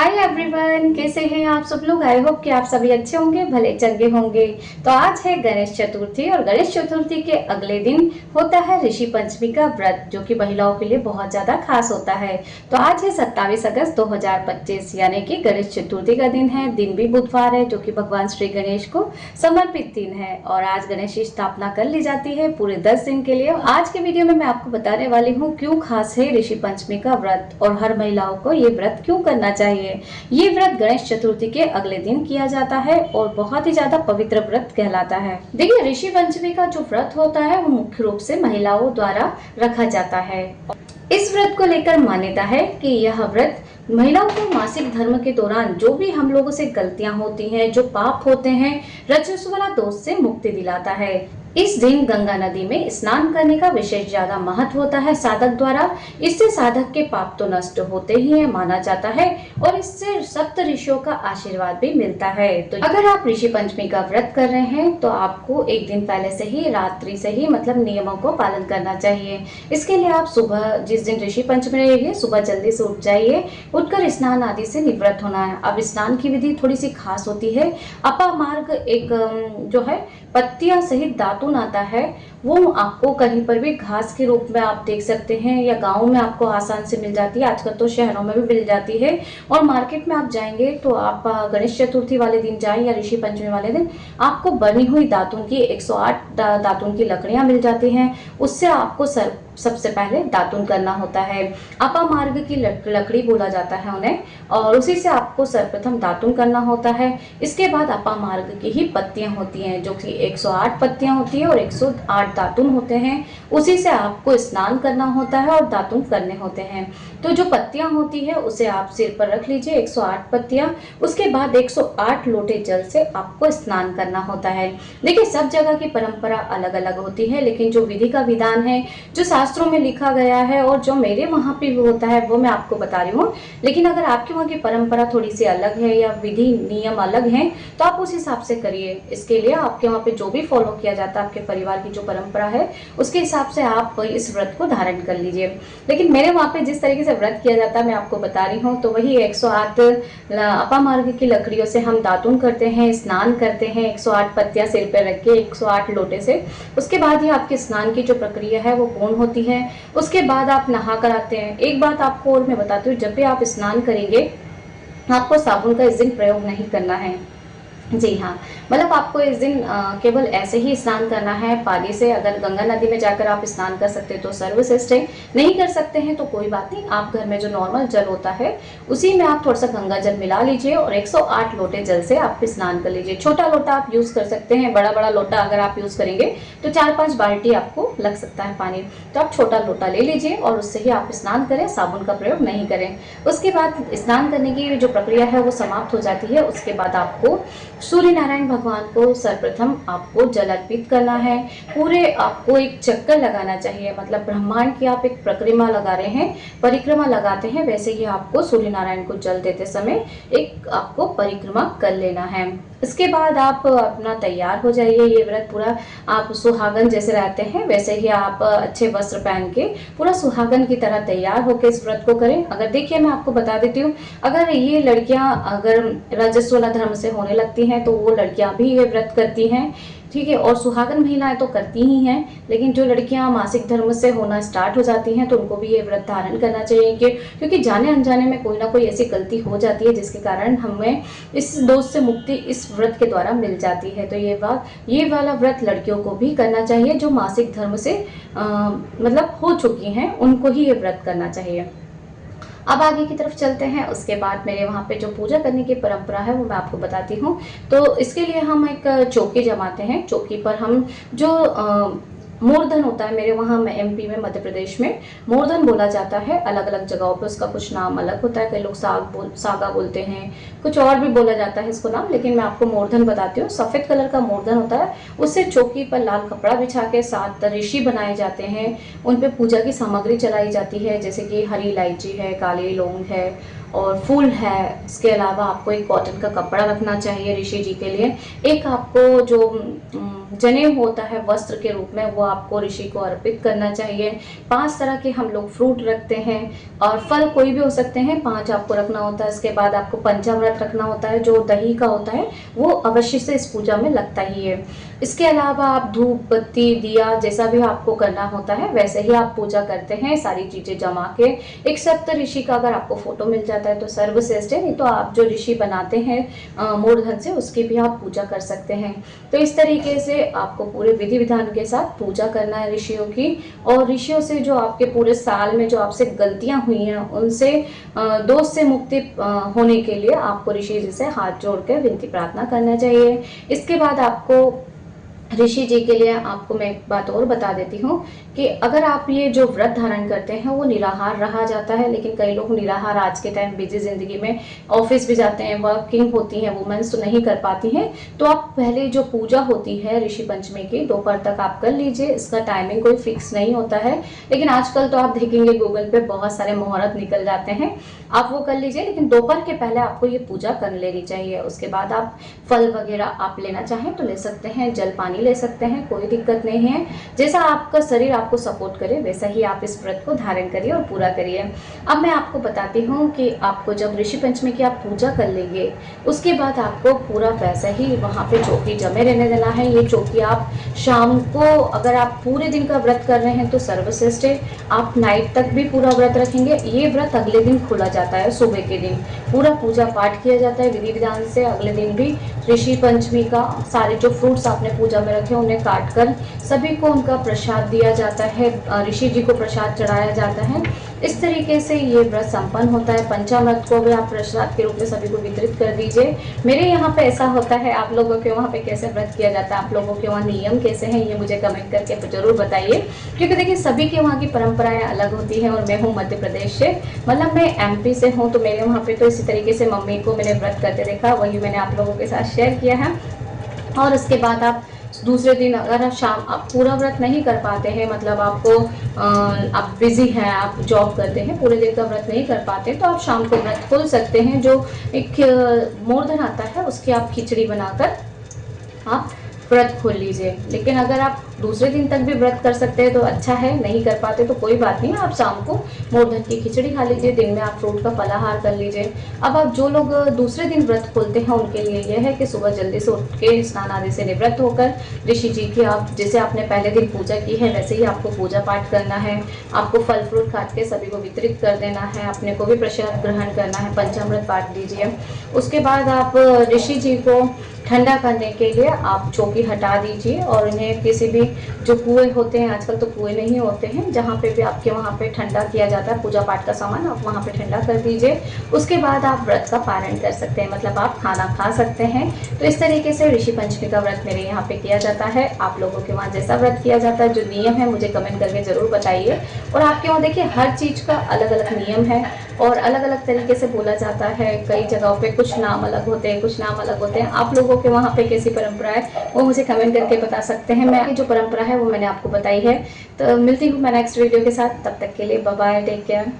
Hi everyone, कैसे हैं आप सब लोग। आई होप कि आप सभी अच्छे होंगे, भले चंगे होंगे। तो आज है गणेश चतुर्थी और गणेश चतुर्थी के अगले दिन होता है ऋषि पंचमी का व्रत, जो कि महिलाओं के लिए बहुत ज्यादा खास होता है। तो आज है 27 अगस्त 2025, यानी कि गणेश चतुर्थी का दिन है। दिन भी बुधवार है, जो कि भगवान श्री गणेश को समर्पित दिन है। और आज गणेश की स्थापना कर ली जाती है पूरे 10 दिन के लिए। आज के वीडियो में मैं आपको बताने वाली हूँ क्यों खास है ऋषि पंचमी का व्रत और हर महिलाओं को ये व्रत क्यों करना चाहिए। ये व्रत गणेश चतुर्थी के अगले दिन किया जाता है और बहुत ही ज्यादा पवित्र व्रत कहलाता है। देखिए, ऋषि पंचमी का जो व्रत होता है वो मुख्य रूप से महिलाओं द्वारा रखा जाता है। इस व्रत को लेकर मान्यता है कि यह व्रत महिलाओं को मासिक धर्म के दौरान जो भी हम लोगों से गलतियां होती हैं, जो पाप होते हैं, रजस्वला दोष से मुक्ति दिलाता है। इस दिन गंगा नदी में स्नान करने का विशेष ज्यादा महत्व होता है साधक द्वारा। इससे साधक के पाप तो नष्ट होते ही है माना जाता है और इससे सप्त ऋषियों का आशीर्वाद भी मिलता है। तो अगर आप ऋषि पंचमी का व्रत कर रहे हैं तो आपको एक दिन पहले से ही, रात्रि से ही मतलब नियमों को पालन करना चाहिए। इसके लिए आप सुबह, जिस दिन ऋषि पंचमी रहेगी, सुबह जल्दी से उठ जाइए। उठकर स्नान आदि से निवृत्त होना है। अब स्नान की विधि थोड़ी सी खास होती है। अपामार्ग एक जो है पत्तियां सहित दातुन आता है, वो आपको कहीं पर भी घास के रूप में आप देख सकते हैं, या गांव में आपको आसान से मिल जाती है। आजकल तो शहरों में भी मिल जाती है। और मार्केट में आप जाएंगे तो आप गणेश चतुर्थी वाले दिन जाएं या ऋषि पंचमी वाले दिन, आपको बनी हुई दातुन की 108 दातुन की लकड़ियां मिल जाती हैं। उससे आपको सबसे पहले दातुन करना होता है। अपामार्ग की लकड़ी बोला जाता है उन्हें, और उसी से आपको सर्वप्रथम दातुन करना होता है। इसके बाद अपामार्ग की ही पत्तियां होती हैं, जो कि 108 पत्तियां होती है और 108 दातुन होते हैं। उसी से आपको स्नान करना होता है और दातुन करने होते हैं। तो जो पत्तियां होती है उसे आप सिर पर रख लीजिए, 108 पत्तियां। उसके बाद 108 लोटे जल से आपको स्नान करना होता है। देखिए, सब जगह की परंपरा अलग अलग होती है, लेकिन जो विधि का विधान है, जो शास्त्रों में लिखा गया है और जो मेरे वहां पे होता है, वो मैं आपको बता रही हूँ। लेकिन अगर आपके वहां की परंपरा थोड़ी सी अलग है या विधि नियम अलग है, तो आप उस हिसाब से करिए। इसके लिए आपके वहां पे जो भी फॉलो किया जाता है, आपके परिवार की जो परंपरा है, उसके हिसाब से आप इस व्रत को धारण कर लीजिए। लेकिन मेरे वहां पे जिस तरीके से व्रत किया जाता है, मैं आपको बता रही हूँ। तो वही 108 अपामार्ग की लकड़ियों से हम दातुन करते हैं, स्नान करते हैं, 108 पत्तियां सिर पर रख के 108 लोटे से। उसके बाद ही आपके स्नान की जो प्रक्रिया है वो पूर्ण होती है। उसके बाद आप नहा कर आते हैं। एक बात आपको और मैं बताती हूँ, जब भी आप स्नान करेंगे, आपको साबुन का इस दिन प्रयोग नहीं करना है। जी हाँ, मतलब आपको इस दिन केवल ऐसे ही स्नान करना है पानी से। अगर गंगा नदी में जाकर आप स्नान कर सकते हैं तो सर्वश्रेष्ठ है, नहीं कर सकते हैं तो कोई बात नहीं। आप घर में जो नॉर्मल जल होता है उसी में आप थोड़ा सा गंगा जल मिला लीजिए और 108 लोटे जल से आप स्नान कर लीजिए। छोटा लोटा आप यूज कर सकते हैं, बड़ा बड़ा लोटा अगर आप यूज करेंगे तो 4-5 बाल्टी आपको लग सकता है पानी। तो आप छोटा लोटा ले लीजिए और उससे ही आप स्नान करें, साबुन का प्रयोग नहीं करें। उसके बाद स्नान करने की जो प्रक्रिया है वो समाप्त हो जाती है। उसके बाद आपको सूर्य नारायण भगवान को सर्वप्रथम आपको जल अर्पित करना है। पूरे आपको एक चक्कर लगाना चाहिए, मतलब ब्रह्मांड की आप एक परिक्रमा लगा रहे हैं, परिक्रमा लगाते हैं, वैसे ही आपको सूर्य नारायण को जल देते समय एक आपको परिक्रमा कर लेना है। इसके बाद आप अपना तैयार हो जाइए। ये व्रत पूरा आप सुहागन जैसे रहते हैं वैसे ही आप अच्छे वस्त्र पहन के पूरा सुहागन की तरह तैयार होकर इस व्रत को करें। अगर देखिए, मैं आपको बता देती हूँ, अगर ये लड़कियां अगर रजस्वला धर्म से होने लगती हैं तो वो लड़कियां भी ये व्रत करती हैं, ठीक है। और सुहागन महिलाएं तो करती ही हैं, लेकिन जो लड़कियां मासिक धर्म से होना स्टार्ट हो जाती हैं तो उनको भी ये व्रत धारण करना चाहिए, क्योंकि जाने अनजाने में कोई ना कोई ऐसी गलती हो जाती है जिसके कारण हमें इस दोष से मुक्ति इस व्रत के द्वारा मिल जाती है। तो ये वाला व्रत लड़कियों को भी करना चाहिए, जो मासिक धर्म से मतलब हो चुकी हैं, उनको ही ये व्रत करना चाहिए। अब आगे की तरफ चलते हैं। उसके बाद मेरे वहाँ पे जो पूजा करने की परंपरा है वो मैं आपको बताती हूँ। तो इसके लिए हम एक चौकी जमाते हैं। चौकी पर हम जो मूर्धन होता है, मेरे वहाँ में एमपी में, मध्य प्रदेश में मूर्धन बोला जाता है। अलग अलग जगहों पे उसका कुछ नाम अलग होता है। कई लोग सागा बोलते हैं, कुछ और भी बोला जाता है इसको नाम, लेकिन मैं आपको मूर्धन बताती हूँ। सफेद कलर का मूर्धन होता है, उससे चौकी पर लाल कपड़ा बिछा के 7 ऋषि बनाए जाते हैं। उन पे पूजा की सामग्री चलाई जाती है, जैसे कि हरी इलायची है, काली लौंग है और फूल है। इसके अलावा आपको एक कॉटन का कपड़ा रखना चाहिए ऋषि जी के लिए। एक आपको जो जनेऊ होता है वस्त्र के रूप में, वो आपको ऋषि को अर्पित करना चाहिए। 5 तरह के हम लोग फ्रूट रखते हैं और फल कोई भी हो सकते हैं, 5 आपको रखना होता है। इसके बाद आपको पंचामृत रखना होता है, जो दही का होता है वो अवश्य से इस पूजा में लगता ही है। इसके अलावा आप धूप बत्ती दिया जैसा भी आपको करना होता है वैसे ही आप पूजा करते हैं, सारी चीजें जमा के। एक सप्त ऋषि का अगर आपको फोटो मिल जाता है तो सर्वश्रेष्ठ है, नहीं तो आप जो ऋषि बनाते हैं मूर्धन से, उसकी भी आप पूजा कर सकते हैं। तो इस तरीके से आपको पूरे विधि विधान के साथ पूजा करना है ऋषियों की। और ऋषियों से जो आपके पूरे साल में जो आपसे गलतियां हुई हैं उनसे दोष से मुक्ति होने के लिए आपको ऋषि जी से हाथ जोड़कर विनती प्रार्थना करना चाहिए। इसके बाद आपको ऋषि जी के लिए आपको मैं एक बात और बता देती हूँ कि अगर आप ये जो व्रत धारण करते हैं वो निराहार रहा जाता है, लेकिन कई लोग निराहार आज के टाइम बिजी जिंदगी में ऑफिस भी जाते हैं, वर्किंग होती हैं वुमेन्स, तो नहीं कर पाती हैं। तो आप पहले जो पूजा होती है ऋषि पंचमी की दोपहर तक आप कर लीजिए। इसका टाइमिंग कोई फिक्स नहीं होता है, लेकिन आजकल तो आप देखेंगे गूगल पे बहुत सारे मुहूर्त निकल जाते हैं, आप वो कर लीजिए। लेकिन दोपहर के पहले आपको ये पूजा कर लेनी चाहिए। उसके बाद आप फल वगैरह आप लेना चाहें तो ले सकते हैं, जल पानी ले सकते हैं, कोई दिक्कत नहीं है। जैसा आपका शरीर आपको सपोर्ट करे वैसा ही आप इस व्रत को धारण करिए और पूरा करिए। अब मैं आपको बताती हूँ कि आपको जब ऋषि पंचमी की आप पूजा कर लेंगे उसके बाद आपको पूरा वैसा ही वहाँ पे चौकी जमे रहने देना है। ये चौकी आप शाम को, अगर आप पूरे दिन का व्रत कर रहे हैं तो सर्वश्रेष्ठ है, आप नाइट तक भी पूरा व्रत रखेंगे। ये व्रत अगले दिन खोला जाता है, सुबह के दिन पूरा पूजा पाठ किया जाता है विधि विधान से। अगले दिन भी ऋषि पंचमी का सारे जो फ्रूट्स आपने पूजा में रखे उन्हें काट कर सभी को उनका प्रसाद दिया जाता है, ऋषि जी को प्रसाद चढ़ाया जाता है। इस तरीके से ये व्रत संपन्न होता है। पंचामृत को भी आप प्रसाद के रूप में सभी को वितरित कर दीजिए। मेरे यहाँ पे ऐसा होता है, आप लोगों के वहाँ पे कैसे व्रत किया जाता है, आप लोगों के वहाँ नियम कैसे हैं, ये मुझे कमेंट करके जरूर बताइए। क्योंकि देखिए सभी के वहाँ की परंपराएं अलग होती हैं और मैं हूँ मध्य प्रदेश से, मतलब मैं एमपी से हूँ, तो मेरे वहाँ पे तो इसी तरीके से मम्मी को मैंने व्रत करते देखा, वही मैंने आप लोगों के साथ शेयर किया है। और उसके बाद आप दूसरे दिन अगर आप पूरा व्रत नहीं कर पाते हैं, मतलब आप बिजी हैं, आप जॉब करते हैं, पूरे दिन का व्रत नहीं कर पाते, तो आप शाम को व्रत खोल सकते हैं। जो एक मूर्धन आता है उसकी आप खिचड़ी बनाकर आप व्रत खोल लीजिए। लेकिन अगर आप दूसरे दिन तक भी व्रत कर सकते हैं तो अच्छा है, नहीं कर पाते तो कोई बात नहीं, आप शाम को मूर्धन की खिचड़ी खा लीजिए, दिन में आप फ्रूट का फलाहार कर लीजिए। अब आप जो लोग दूसरे दिन व्रत खोलते हैं उनके लिए यह है कि सुबह जल्दी से उठ के स्नान आदि से निवृत्त होकर ऋषि जी की आप जैसे आपने पहले दिन पूजा की है वैसे ही आपको पूजा पाठ करना है। आपको फल फ्रूट काट के सभी को वितरित कर देना है, अपने को भी प्रसाद ग्रहण करना है, पंचामृत बांट दीजिए। उसके बाद आप ऋषि जी को ठंडा करने के लिए आप चौकी हटा दीजिए और इन्हें किसी भी जो कुएं होते हैं, आजकल तो कुएं नहीं होते हैं, जहाँ पे भी आपके वहाँ पे ठंडा किया जाता है पूजा पाठ का सामान, आप वहाँ पे ठंडा कर दीजिए। उसके बाद आप व्रत का पारण कर सकते हैं, मतलब आप खाना खा सकते हैं। तो इस तरीके से ऋषि पंचमी का व्रत मेरे यहाँ पे किया जाता है। आप लोगों के वहाँ जैसा व्रत किया जाता है, जो नियम है मुझे कमेंट करके जरूर बताइए। और आपके वहाँ देखिए हर चीज़ का अलग अलग नियम है और अलग अलग तरीके से बोला जाता है। कई जगहों पे कुछ नाम अलग होते हैं, कुछ नाम अलग होते हैं। आप लोगों के वहाँ पे कैसी परंपरा है वो मुझे कमेंट करके बता सकते हैं। मैं जो परंपरा है वो मैंने आपको बताई है। तो मिलती हूँ मैं नेक्स्ट वीडियो के साथ, तब तक के लिए बाय बाय, टेक केयर।